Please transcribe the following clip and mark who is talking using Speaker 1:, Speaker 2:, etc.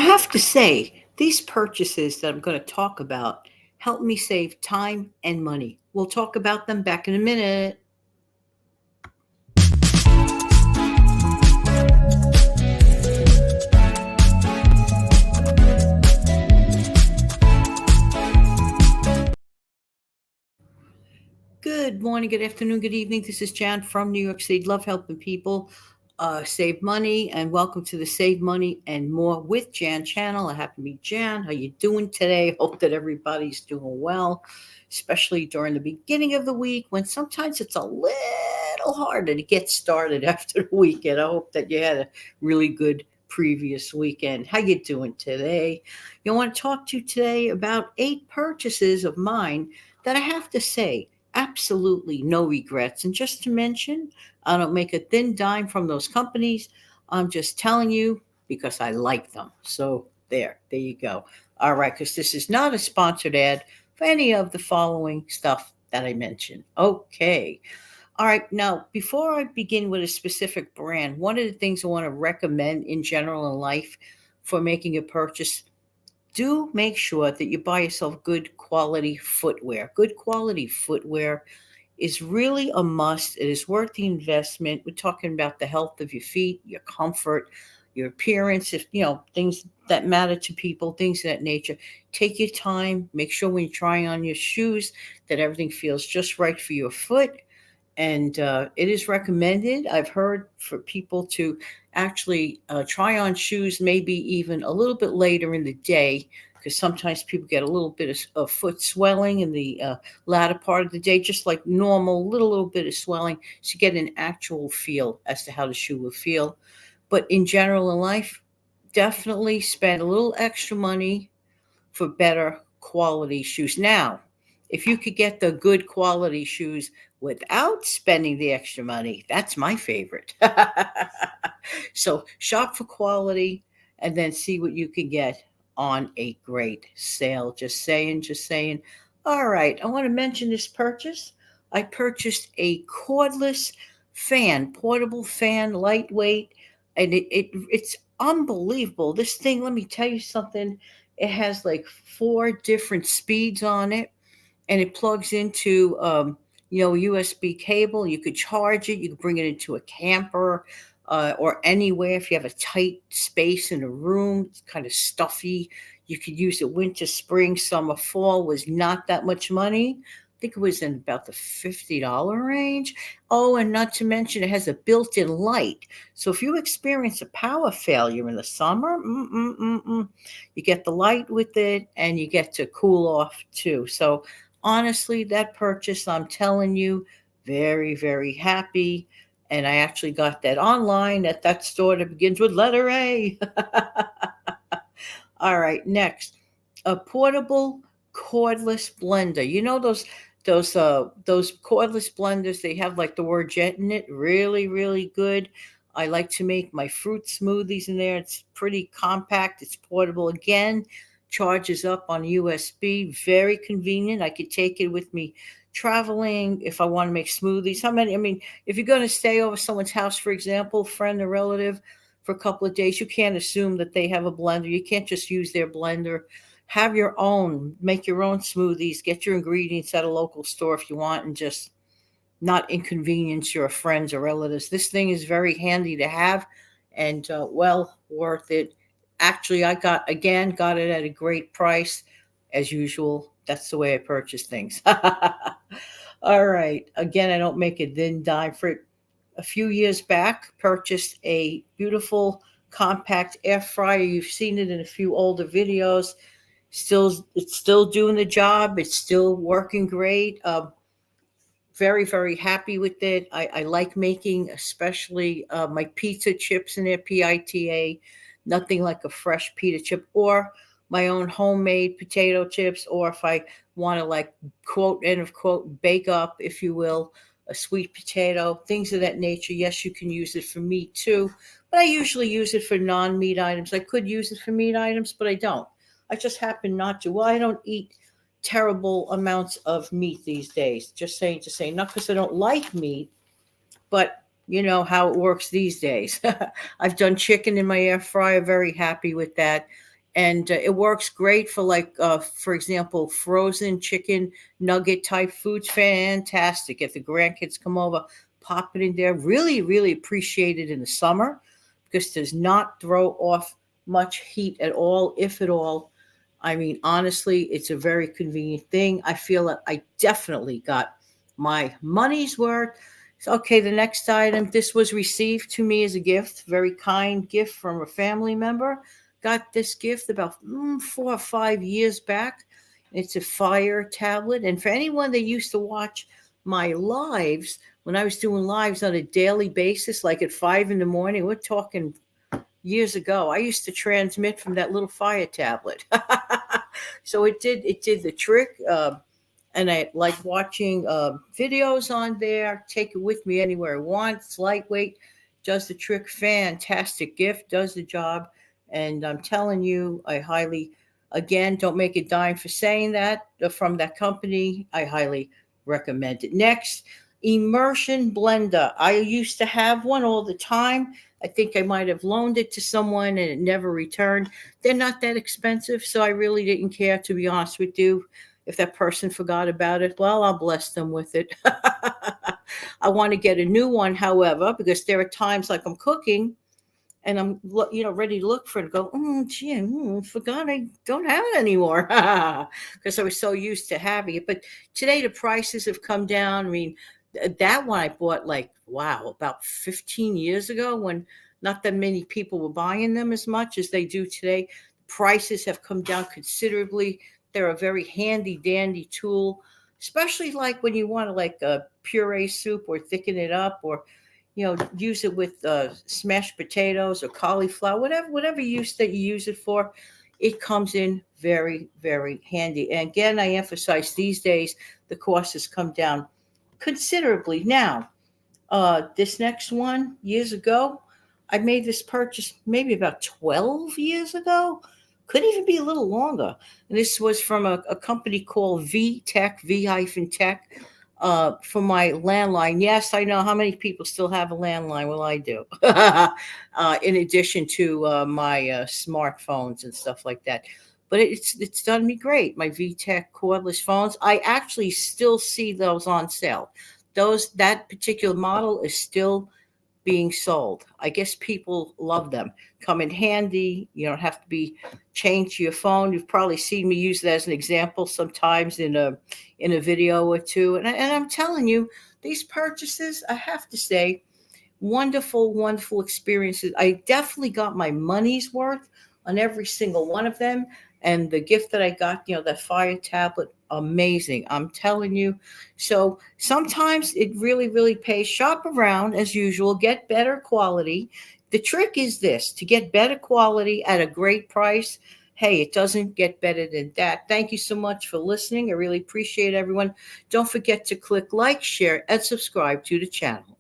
Speaker 1: I have to say, these purchases that I'm going to talk about help me save time and money. We'll talk about them back in a minute. Good morning, good afternoon, good evening. This is Jan from New York City. Love helping people save money, and welcome to the Save Money and More with Jan channel. I happen to be Jan. How you doing today? Hope that everybody's doing well, especially during the beginning of the week when sometimes it's a little harder to get started after the weekend. I hope that you had a really good previous weekend. How you doing today? You want to talk to you today about 8 purchases of mine that I have to say absolutely no regrets. And just to mention, I don't make a thin dime from those companies. I'm just telling you because I like them. So there you go. All right, because this is not a sponsored ad for any of the following stuff that I mentioned. Okay. All right. Now, before I begin with a specific brand, one of the things I want to recommend in general in life for making a purchase, do make sure that you buy yourself good quality footwear. Good quality footwear is really a must. It is worth the investment. We're talking about the health of your feet, your comfort, your appearance, if things that matter to people, things of that nature. Take your time. Make sure when you're trying on your shoes that everything feels just right for your foot. And it is recommended, I've heard, for people to actually try on shoes maybe even a little bit later in the day, because sometimes people get a little bit of foot swelling in the latter part of the day, just like normal, little bit of swelling, to get an actual feel as to how the shoe will feel. But in general in life, definitely spend a little extra money for better quality shoes. Now, if you could get the good quality shoes without spending the extra money, that's my favorite. So shop for quality and then see what you can get on a great sale. Just saying, just saying. All right, I want to mention this purchase. I purchased a cordless fan, portable fan, lightweight, and it's unbelievable. This thing, let me tell you something. It has like 4 different speeds on it, and it plugs into USB cable. You could charge it. You could bring it into a camper or anywhere. If you have a tight space in a room, it's kind of stuffy. You could use it winter, spring, summer, fall. Was not that much money. I think it was in about the $50 range. Oh, and not to mention, it has a built-in light. So if you experience a power failure in the summer, you get the light with it, and you get to cool off too. So honestly, that purchase, I'm telling you, very, very happy. And I actually got that online at that store that begins with letter A. All right, next, a portable cordless blender. You know those cordless blenders, they have like the word jet in it. Really, really good. I like to make my fruit smoothies in there. It's pretty compact. It's portable again. Charges up on USB. Very convenient. I could take it with me traveling if I want to make smoothies. How many? I mean, if you're going to stay over someone's house, for example, friend or relative, for a couple of days, you can't assume that they have a blender. You can't just use their blender. Have your own, make your own smoothies, get your ingredients at a local store if you want, and just not inconvenience your friends or relatives. This thing is very handy to have, and well worth it. Actually, I got it at a great price as usual. That's the way I purchase things. All right. Again, I don't make a thin dime for it. A few years back, purchased a beautiful compact air fryer. You've seen it in a few older videos. It's still doing the job. It's still working great. Very, very happy with it. I like making, especially my pizza chips in there, PITA. Nothing like a fresh pita chip, or my own homemade potato chips, or if I want to, like, quote, end of quote, bake up, if you will, a sweet potato, things of that nature. Yes, you can use it for meat too, but I usually use it for non-meat items. I could use it for meat items, but I don't. I just happen not to. Well, I don't eat terrible amounts of meat these days. Just saying to say, not because I don't like meat, but you know how it works these days. I've done chicken in my air fryer, very happy with that. And it works great for like, for example, frozen chicken nugget type foods. Fantastic. If the grandkids come over, pop it in there. Really, really appreciate it in the summer because it does not throw off much heat at all, if at all. I mean, honestly, it's a very convenient thing. I feel that I definitely got my money's worth. So, okay, the next item. This was received to me as a gift, very kind gift from a family member. Got this gift about 4 or 5 years back. It's a fire tablet. And for anyone that used to watch my lives, when I was doing lives on a daily basis, like at 5 in the morning, we're talking years ago, I used to transmit from that little fire tablet. So it did the trick. And I like watching videos on there. Take it with me anywhere I want. It's lightweight, does the trick. Fantastic gift, does the job. And I'm telling you, I highly, again, don't make a dime for saying that from that company. I highly recommend it. Next, immersion blender. I used to have one all the time. I think I might have loaned it to someone and it never returned. They're not that expensive, so I really didn't care, to be honest with you. If that person forgot about it, well, I'll bless them with it. I want to get a new one, however, because there are times like I'm cooking and I'm ready to look for it and go, gee, forgot I don't have it anymore because I was so used to having it. But today the prices have come down. I mean, that one I bought like, wow, about 15 years ago when not that many people were buying them as much as they do today. Prices have come down considerably. They're a very handy dandy tool, especially like when you want to like puree soup or thicken it up, or use it with smashed potatoes or cauliflower, whatever use that you use it for. It comes in very, very handy. And again, I emphasize these days the cost has come down considerably. Now, this next one, years ago, I made this purchase maybe about 12 years ago. Could even be a little longer. And this was from a company called V-Tech, V-Tech, for my landline. Yes, I know how many people still have a landline. Well, I do. In addition to my smartphones and stuff like that. But it's done me great. My VTech cordless phones. I actually still see those on sale. That particular model is still being sold. I guess people love them. Come in handy. You don't have to be chained to your phone. You've probably seen me use it as an example sometimes in a video or two. And I'm telling you, these purchases, I have to say, wonderful, wonderful experiences. I definitely got my money's worth on every single one of them. And the gift that I got, that fire tablet, amazing. I'm telling you. So sometimes it really, really pays. Shop around as usual, get better quality. The trick is this: to get better quality at a great price. Hey, it doesn't get better than that. Thank you so much for listening. I really appreciate everyone. Don't forget to click like, share, and subscribe to the channel.